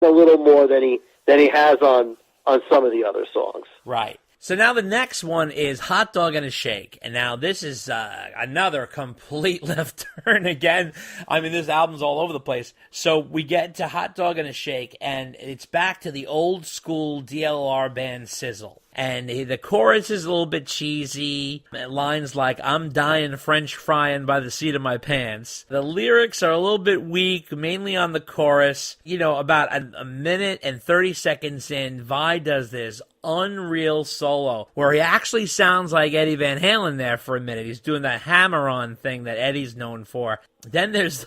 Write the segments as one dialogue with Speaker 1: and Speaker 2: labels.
Speaker 1: a little more than he has on some of the other songs.
Speaker 2: Right. So now the next one is Hot Dog and a Shake. And now this is another complete left turn again. I mean, this album's all over the place. So we get to Hot Dog and a Shake, and it's back to the old school DLR band Sizzle. And the chorus is a little bit cheesy. Lines like, I'm dying French frying by the seat of my pants. The lyrics are a little bit weak, mainly on the chorus. You know, about a minute and 30 seconds in, Vai does this unreal solo where he actually sounds like Eddie Van Halen there for a minute. He's doing that hammer-on thing that Eddie's known for. Then there's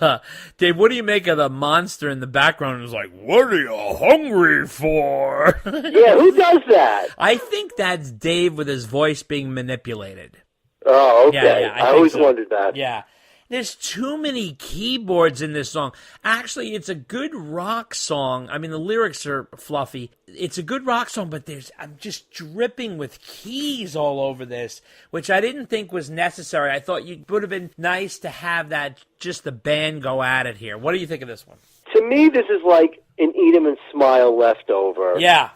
Speaker 2: Dave, what do you make of the monster in the background who's like, what are you hungry for?
Speaker 1: Yeah, who does that?
Speaker 2: I think that's Dave with his voice being manipulated.
Speaker 1: Oh, okay.
Speaker 2: Yeah,
Speaker 1: I always wondered that.
Speaker 2: Yeah. There's too many keyboards in this song. Actually, it's a good rock song. I mean, the lyrics are fluffy. It's a good rock song, but I'm just dripping with keys all over this, which I didn't think was necessary. I thought it would have been nice to have that, just the band go at it here. What do you think of this one?
Speaker 1: To me, this is like an Eat 'em and Smile leftover.
Speaker 2: Yeah.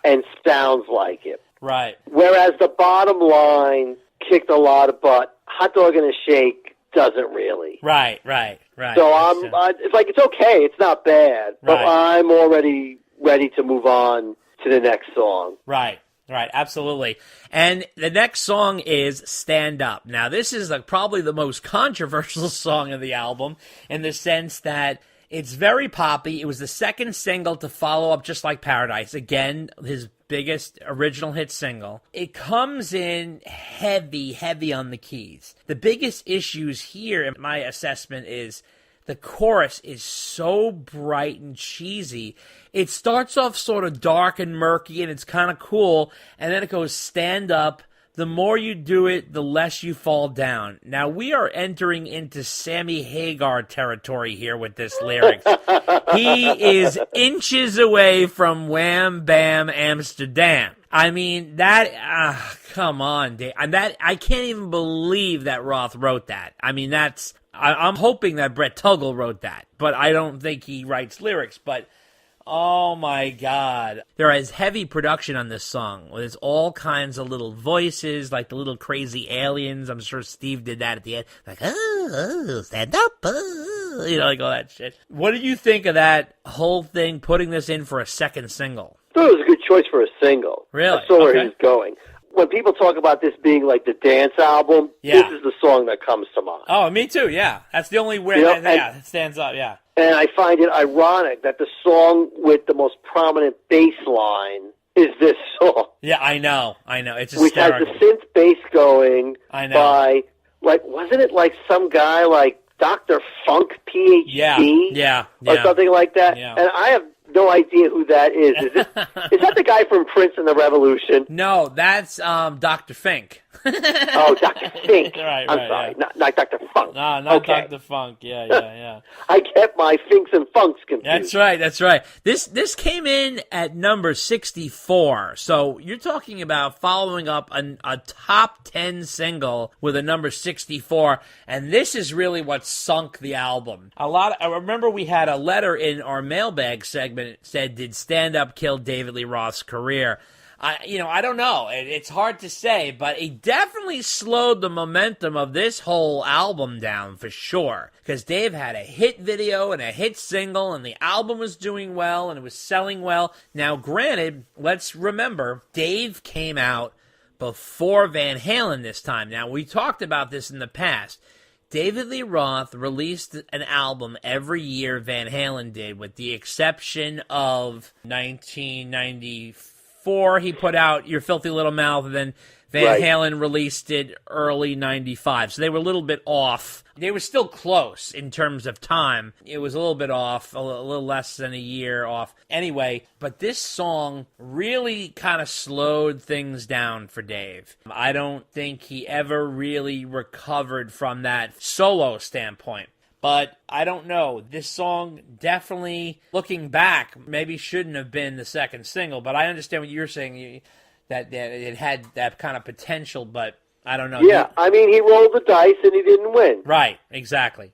Speaker 1: And sounds like it.
Speaker 2: Right.
Speaker 1: Whereas the bottom line kicked a lot of butt. Hot Dog and a Shake doesn't really.
Speaker 2: Right.
Speaker 1: So it's like, it's okay, it's not bad, but I'm already ready to move on to the next song.
Speaker 2: Right, absolutely. And the next song is Stand Up. Now, this is probably the most controversial song of the album in the sense that it's very poppy. It was the second single to follow up Just Like Paradise. Again, his biggest original hit single. It comes in heavy on the keys. The biggest issues here, in my assessment, is the chorus is so bright and cheesy. It starts off sort of dark and murky, and it's kind of cool, and then it goes stand up. The more you do it, the less you fall down. Now, we are entering into Sammy Hagar territory here with this lyrics. He is inches away from Wham Bam Amsterdam. I mean, come on, Dave. I can't even believe that Roth wrote that. I mean, I'm hoping that Brett Tuggle wrote that, but I don't think he writes lyrics, but oh my God. There is heavy production on this song. There's all kinds of little voices, like the little crazy aliens. I'm sure Steve did that at the end. Like, oh, stand up. Oh. You know, like all that shit. What did you think of that whole thing, putting this in for a second single?
Speaker 1: I thought it was a good choice for a single.
Speaker 2: Really?
Speaker 1: I saw where he was going. When people talk about this being like the dance album, this is the song that comes to mind.
Speaker 2: Oh, me too, yeah. That's the only way it stands up, yeah.
Speaker 1: And I find it ironic that the song with the most prominent bass line is this song.
Speaker 2: Yeah, I know. It's hysterical.
Speaker 1: Which has the synth bass going by, like, wasn't it like some guy like Dr. Funk, PhD?
Speaker 2: Yeah.
Speaker 1: Or something like that?
Speaker 2: Yeah.
Speaker 1: And I have no idea who that is. Is that the guy from Prince and the Revolution?
Speaker 2: No, that's Dr. Fink.
Speaker 1: Oh, Dr. Fink.
Speaker 2: Right,
Speaker 1: I'm sorry,
Speaker 2: yeah.
Speaker 1: not Dr. Funk.
Speaker 2: No, not Dr. Funk. Yeah.
Speaker 1: I kept my Finks and Funks confused.
Speaker 2: That's right. This came in at number 64. So you're talking about following up a top 10 single with a number 64, and this is really what sunk the album. I remember we had a letter in our mailbag segment that said, "Did Stand Up kill David Lee Roth's career?" I don't know. It's hard to say, but it definitely slowed the momentum of this whole album down for sure. Because Dave had a hit video and a hit single, and the album was doing well, and it was selling well. Now, granted, let's remember, Dave came out before Van Halen this time. Now, we talked about this in the past. David Lee Roth released an album every year Van Halen did, with the exception of 1994. He put out Your Filthy Little Mouth, and then Van Halen released it early 95. So they were a little bit off. They were still close in terms of time. It was a little bit off, a little less than a year off. Anyway, but this song really kind of slowed things down for Dave. I don't think he ever really recovered from that solo standpoint. But I don't know. This song definitely, looking back, maybe shouldn't have been the second single. But I understand what you're saying, that it had that kind of potential, but I don't know.
Speaker 1: Yeah, I mean, he rolled the dice and he didn't win.
Speaker 2: Right, exactly.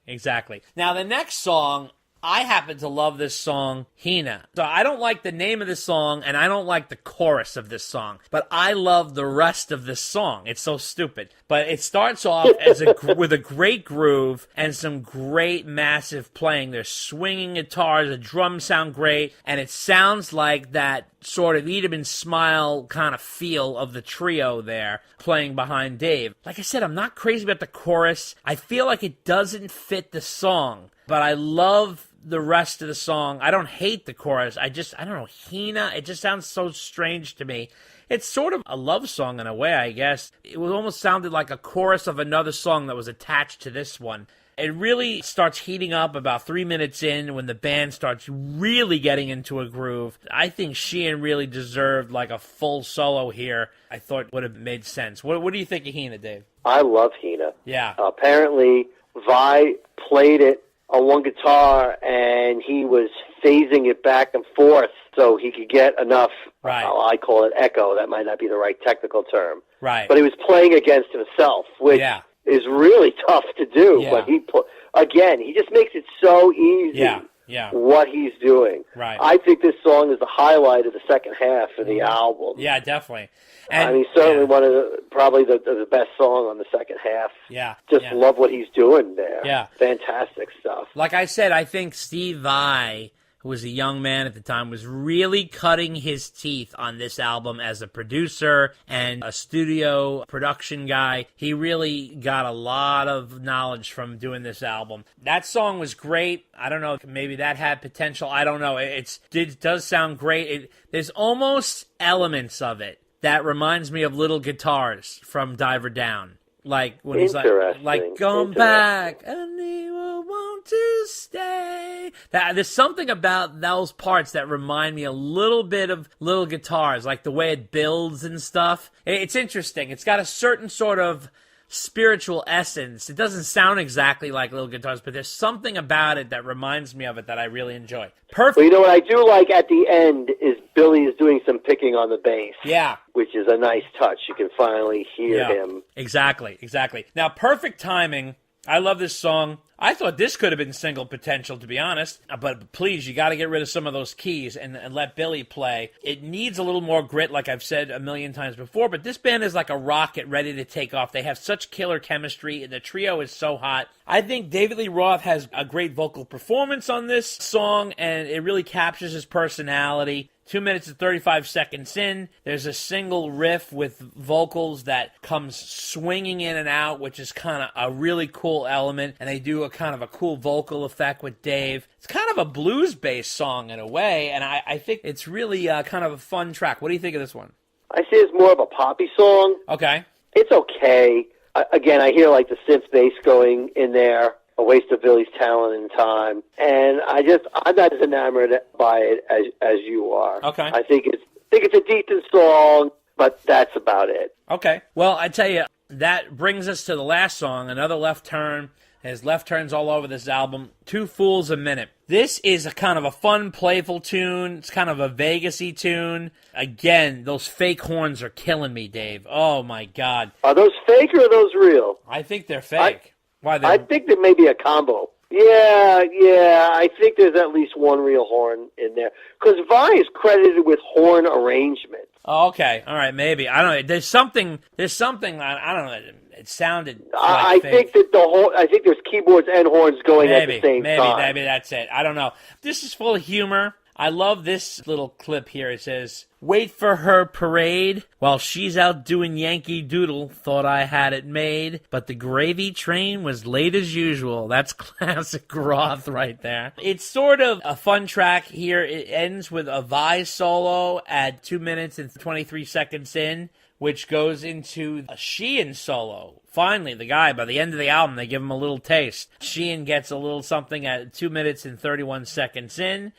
Speaker 2: Now, the next song, I happen to love this song, Hina. So I don't like the name of this song, and I don't like the chorus of this song, but I love the rest of this song. It's so stupid. But it starts off as with a great groove and some great massive playing. There's swinging guitars, the drums sound great, and it sounds like that sort of Eat 'em and Smile kind of feel of the trio there playing behind Dave. Like I said, I'm not crazy about the chorus. I feel like it doesn't fit the song, but I love the rest of the song. I don't hate the chorus. I don't know, Hina, it just sounds so strange to me. It's sort of a love song in a way, I guess. It almost sounded like a chorus of another song that was attached to this one. It really starts heating up about 3 minutes in when the band starts really getting into a groove. I think Sheehan really deserved like a full solo here. I thought would have made sense. What do you think of Hina, Dave?
Speaker 1: I love Hina.
Speaker 2: Yeah.
Speaker 1: Apparently, Vai played it on one guitar, and he was phasing it back and forth so he could get enough,
Speaker 2: right.
Speaker 1: I call it echo. That might not be the right technical term.
Speaker 2: Right.
Speaker 1: But he was playing against himself, which is really tough to do.
Speaker 2: Yeah.
Speaker 1: But he just makes it so easy.
Speaker 2: Yeah.
Speaker 1: What he's doing.
Speaker 2: Right.
Speaker 1: I think this song is the highlight of the second half of the album.
Speaker 2: Yeah, definitely. And,
Speaker 1: I mean, certainly one of probably the best song on the second half.
Speaker 2: Yeah.
Speaker 1: Just love what he's doing there.
Speaker 2: Yeah.
Speaker 1: Fantastic stuff.
Speaker 2: Like I said, I think Steve Vai, who was a young man at the time, was really cutting his teeth on this album as a producer and a studio production guy. He really got a lot of knowledge from doing this album. That song was great. I don't know, maybe that had potential. I don't know. It does sound great. There's almost elements of it that reminds me of Little Guitars from Diver Down. Like when he's like come back, and he will want to stay. There's something about those parts that remind me a little bit of Little Guitars, like the way it builds and stuff. It's interesting. It's got a certain sort of spiritual essence. It doesn't sound exactly like Little Guitars, but there's something about it that reminds me of it that I really enjoy. Perfect.
Speaker 1: Well, you know what I do like at the end is Billy is doing some picking on the bass.
Speaker 2: Yeah.
Speaker 1: Which is a nice touch. You can finally hear him.
Speaker 2: Exactly. Now, perfect timing. I love this song. I thought this could have been single potential, to be honest. But please, you got to get rid of some of those keys and let Billy play. It needs a little more grit, like I've said a million times before. But this band is like a rocket ready to take off. They have such killer chemistry, and the trio is so hot. I think David Lee Roth has a great vocal performance on this song, and it really captures his personality. 2 minutes and 35 seconds in, there's a single riff with vocals that comes swinging in and out, which is kind of a really cool element, and they do a kind of a cool vocal effect with Dave. It's kind of a blues-based song in a way, and I think it's really kind of a fun track. What do you think of this one?
Speaker 1: I see it's more of a poppy song.
Speaker 2: Okay.
Speaker 1: It's okay. Again, I hear like the synth bass going in there. A waste of Billy's talent and time, and I'm not as enamored by it as you are.
Speaker 2: Okay,
Speaker 1: I think it's a decent song, but that's about it.
Speaker 2: Okay, well, I tell you, that brings us to the last song, another left turn. There's left turns all over this album. 2 Fools a Minute. This is a kind of a fun, playful tune. It's kind of a Vegas-y tune. Again, those fake horns are killing me, Dave. Oh my God.
Speaker 1: Are those fake or are those real?
Speaker 2: I think they're fake.
Speaker 1: I think there may be a combo. Yeah, I think there's at least one real horn in there. Because Vai is credited with horn arrangement.
Speaker 2: Oh, okay. All right, maybe. I don't know. There's something, I don't know. It sounded like
Speaker 1: I
Speaker 2: fake.
Speaker 1: think that I think there's keyboards and horns going at the same time.
Speaker 2: Maybe that's it. I don't know. This is full of humor. I love this little clip here. It says, "Wait for her parade while she's out doing Yankee Doodle. Thought I had it made, but the gravy train was late as usual." That's classic Roth right there. It's sort of a fun track here. It ends with a Vai solo at 2 minutes and 23 seconds in, which goes into a Sheehan solo. Finally, the guy, by the end of the album, they give him a little taste. Sheehan gets a little something at 2 minutes and 31 seconds in.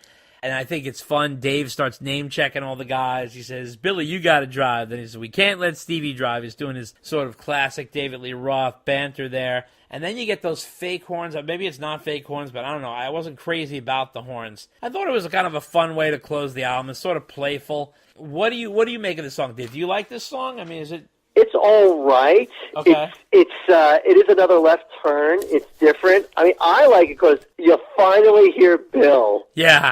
Speaker 2: And I think it's fun. Dave starts name-checking all the guys. He says, "Billy, you got to drive." Then he says, "We can't let Stevie drive." He's doing his sort of classic David Lee Roth banter there. And then you get those fake horns. Maybe it's not fake horns, but I don't know. I wasn't crazy about the horns. I thought it was kind of a fun way to close the album. It's sort of playful. What do you make of this song, Dave? Do you like this song? I mean, is it...
Speaker 1: It's it's all right.
Speaker 2: Okay.
Speaker 1: It is another left turn. It's different. I mean, I like it because you finally hear Bill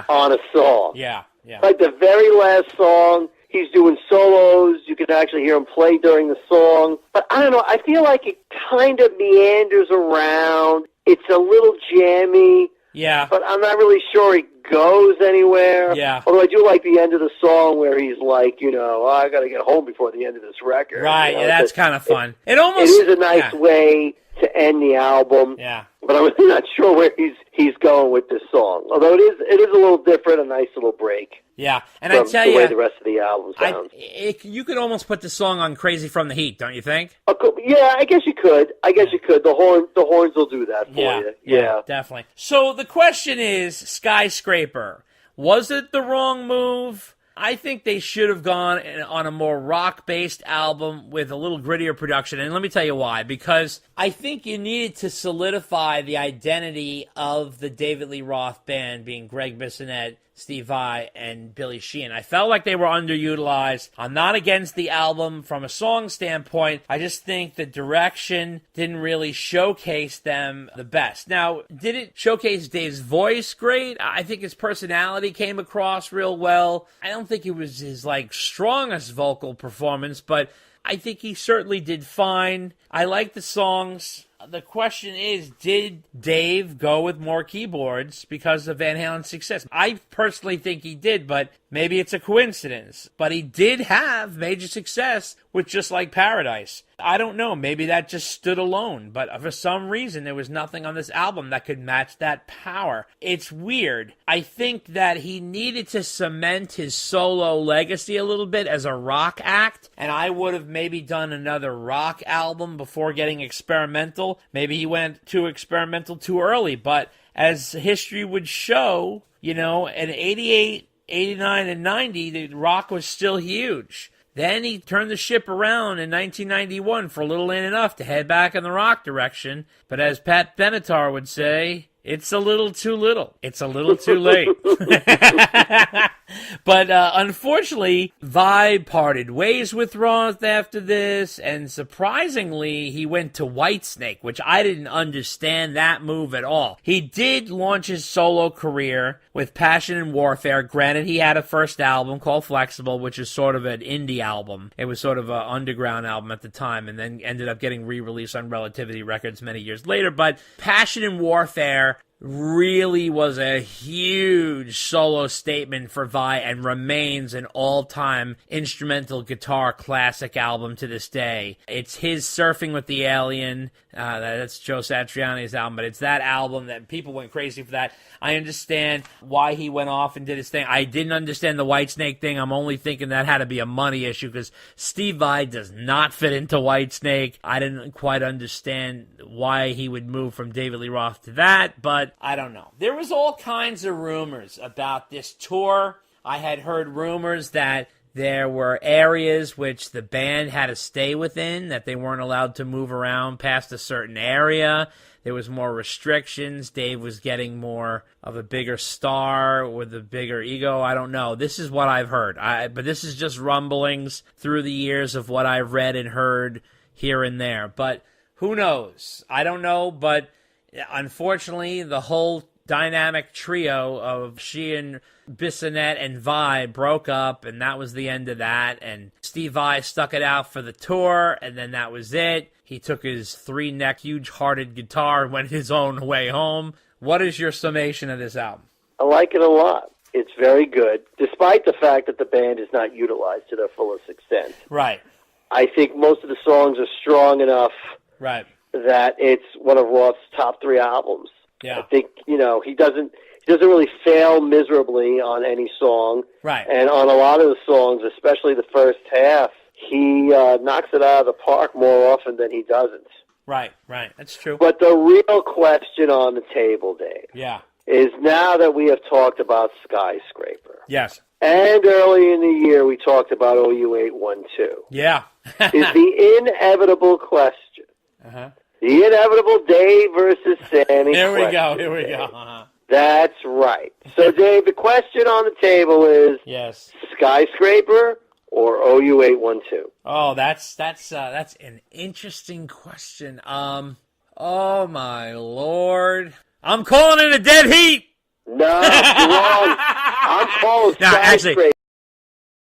Speaker 1: on a song.
Speaker 2: Yeah.
Speaker 1: Like the very last song, he's doing solos. You can actually hear him play during the song. But I don't know. I feel like it kind of meanders around. It's a little jammy.
Speaker 2: Yeah.
Speaker 1: But I'm not really sure he goes anywhere.
Speaker 2: Yeah.
Speaker 1: Although I do like the end of the song where he's like, I got to get home before the end of this record.
Speaker 2: Right. Yeah, that's kind of fun. It
Speaker 1: is a nice way to end the album.
Speaker 2: Yeah.
Speaker 1: But I'm really not sure where he's going with this song. Although it is a little different, a nice little break.
Speaker 2: Yeah, and
Speaker 1: from
Speaker 2: I tell
Speaker 1: the
Speaker 2: you,
Speaker 1: way the rest of the album sounds.
Speaker 2: You could almost put the song on "Crazy from the Heat," don't you think?
Speaker 1: Yeah, I guess you could. The horns will do that for you. Yeah,
Speaker 2: definitely. So the question is, Skyscraper, was it the wrong move? I think they should have gone on a more rock-based album with a little grittier production, and let me tell you why. Because I think you needed to solidify the identity of the David Lee Roth band, being Greg Bissonette, Steve Vai, and Billy Sheehan. I felt like they were underutilized. I'm not against the album from a song standpoint. I just think the direction didn't really showcase them the best. Now, did it showcase Dave's voice great? I think his personality came across real well. I don't think it was his strongest vocal performance, but I think he certainly did fine. I like the songs. The question is, did Dave go with more keyboards because of Van Halen's success? I personally think he did, but maybe it's a coincidence. But he did have major success with Just Like Paradise. I don't know. Maybe that just stood alone. But for some reason, there was nothing on this album that could match that power. It's weird. I think that he needed to cement his solo legacy a little bit as a rock act. And I would have maybe done another rock album before getting experimental. Maybe he went too experimental too early. But as history would show, in 88, 89, and 90, the rock was still huge. Then he turned the ship around in 1991 for Little Ain't Enough to head back in the rock direction. But as Pat Benatar would say, it's a little too little. It's a little too late. But unfortunately, Vai parted ways with Roth after this, and surprisingly, he went to Whitesnake, which I didn't understand that move at all. He did launch his solo career with Passion and Warfare. Granted, he had a first album called Flexible, which is sort of an indie album. It was sort of an underground album at the time, and then ended up getting re-released on Relativity Records many years later. But Passion and Warfare really was a huge solo statement for Vai and remains an all-time instrumental guitar classic album to this day. It's his Surfing with the Alien. That's Joe Satriani's album, but it's that album that people went crazy for that. I understand why he went off and did his thing. I didn't understand the Whitesnake thing. I'm only thinking that had to be a money issue because Steve Vai does not fit into Whitesnake. I didn't quite understand why he would move from David Lee Roth to that, but I don't know. There was all kinds of rumors about this tour. I had heard rumors that there were areas which the band had to stay within, that they weren't allowed to move around past a certain area. There was more restrictions. Dave was getting more of a bigger star with a bigger ego. I don't know. This is what I've heard. But this is just rumblings through the years of what I've read and heard here and there. But who knows? I don't know, but unfortunately, the whole dynamic trio of Sheehan, Bissonette, and Vai broke up, and that was the end of that. And Steve Vai stuck it out for the tour, and then that was it. He took his three-neck, huge-hearted guitar and went his own way home. What is your summation of this album?
Speaker 1: I like it a lot. It's very good, despite the fact that the band is not utilized to their fullest extent.
Speaker 2: Right.
Speaker 1: I think most of the songs are strong enough that it's one of Roth's top three albums.
Speaker 2: Yeah.
Speaker 1: I think, he doesn't really fail miserably on any song.
Speaker 2: Right.
Speaker 1: And on a lot of the songs, especially the first half, he knocks it out of the park more often than he doesn't.
Speaker 2: Right. That's true.
Speaker 1: But the real question on the table, Dave, is now that we have talked about Skyscraper.
Speaker 2: Yes.
Speaker 1: And early in the year, we talked about OU812.
Speaker 2: Yeah.
Speaker 1: Is the inevitable question. Uh-huh. The inevitable Dave versus Sammy
Speaker 2: Here we
Speaker 1: question.
Speaker 2: go. Uh-huh.
Speaker 1: That's right. So, Dave, the question on the table is
Speaker 2: yes.
Speaker 1: Skyscraper or OU812?
Speaker 2: Oh, that's an interesting question. Oh my Lord, I'm calling it a dead heat.
Speaker 1: No, you're wrong. I'm calling Skyscraper.